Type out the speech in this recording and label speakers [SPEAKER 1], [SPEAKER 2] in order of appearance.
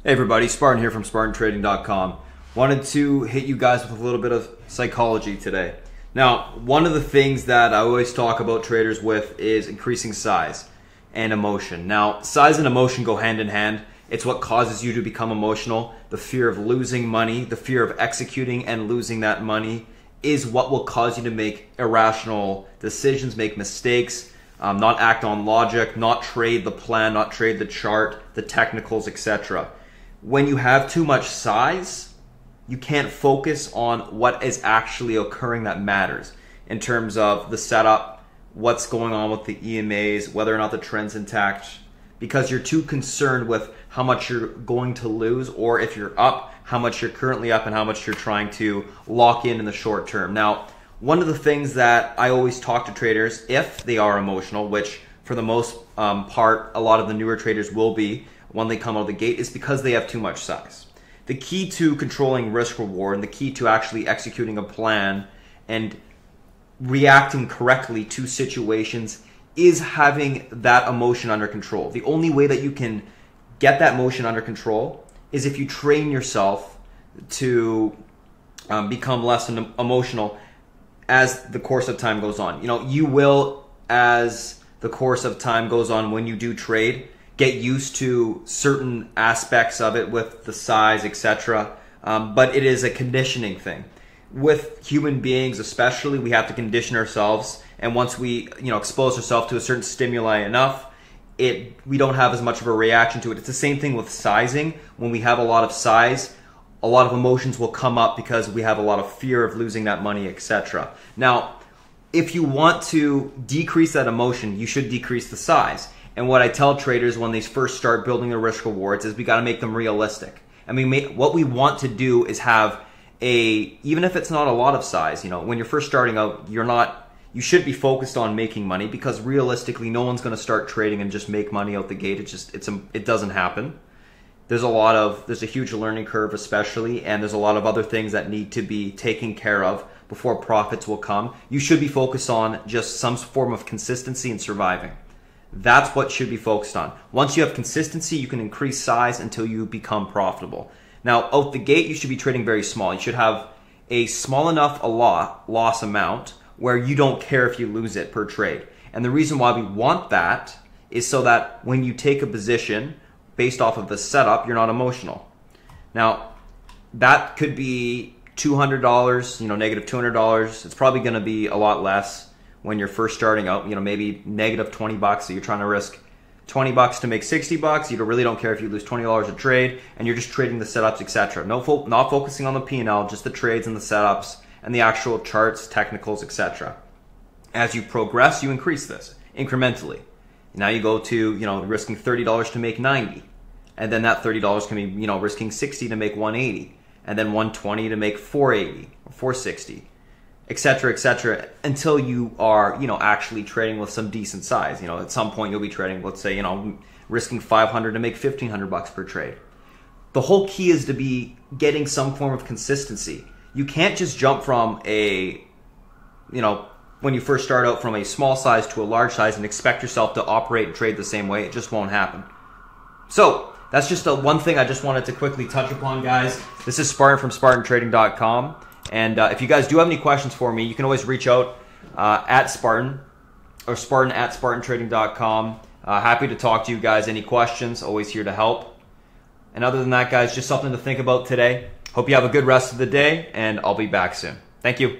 [SPEAKER 1] Hey everybody, Spartan here from SpartanTrading.com. Wanted to hit you guys with a little bit of psychology today. Now, one of the things that I always talk about traders with is increasing size and emotion. Now, size and emotion go hand in hand. It's what causes you to become emotional. The fear of losing money, the fear of executing and losing that money is what will cause you to make irrational decisions, make mistakes, not act on logic, not trade the plan, not trade the chart, the technicals, etc. When you have too much size, you can't focus on what is actually occurring that matters in terms of the setup, what's going on with the EMAs, whether or not the trend's intact, because you're too concerned with how much you're going to lose, or if you're up, how much you're currently up and how much you're trying to lock in the short term. Now, one of the things that I always talk to traders, if they are emotional, which for the most part, a lot of the newer traders will be when they come out of the gate, is because they have too much size. The key to controlling risk reward and the key to actually executing a plan and reacting correctly to situations is having that emotion under control. The only way that you can get that emotion under control is if you train yourself to become less emotional as the course of time goes on. You know, you will, as the course of time goes on, when you do trade, get used to certain aspects of it with the size, etc. But it is a conditioning thing. With human beings especially, we have to condition ourselves, and once we expose ourselves to a certain stimuli enough, we don't have as much of a reaction to it. It's the same thing with sizing. When we have a lot of size, a lot of emotions will come up because we have a lot of fear of losing that money, etc. Now, if you want to decrease that emotion, you should decrease the size. And what I tell traders when they first start building their risk rewards is we got to make them realistic. I mean, what we want to do is have even if it's not a lot of size, when you're first starting out, you should be focused on making money, because realistically, no one's going to start trading and just make money out the gate. It doesn't happen. There's a huge learning curve especially, and there's a lot of other things that need to be taken care of before profits will come. You should be focused on just some form of consistency and surviving. That's what should be focused on. Once you have consistency, you can increase size until you become profitable. Now, out the gate, you should be trading very small. You should have a small enough loss amount where you don't care if you lose it per trade. And the reason why we want that is so that when you take a position based off of the setup, you're not emotional. Now, that could be $200, negative $200. It's probably going to be a lot less when you're first starting out, maybe negative 20 bucks. So you're trying to risk 20 bucks to make 60 bucks. You really don't care if you lose $20 a trade, and you're just trading the setups, etc. Not focusing on the P&L, just the trades and the setups and the actual charts, technicals, etc. As you progress, you increase this incrementally. Now you go to, risking $30 to make 90. And then that $30 can be, risking 60 to make 180. And then 120 to make 480 or 460. etc., until you are, actually trading with some decent size. At some point you'll be trading, let's say, risking 500 to make 1,500 bucks per trade. The whole key is to be getting some form of consistency. You can't just jump from when you first start out, from a small size to a large size and expect yourself to operate and trade the same way. It just won't happen. So that's just one thing I just wanted to quickly touch upon, guys. This is Spartan from SpartanTrading.com. And if you guys do have any questions for me, you can always reach out at Spartan or Spartan at SpartanTrading.com. Happy to talk to you guys. Any questions, always here to help. And other than that, guys, just something to think about today. Hope you have a good rest of the day, and I'll be back soon. Thank you.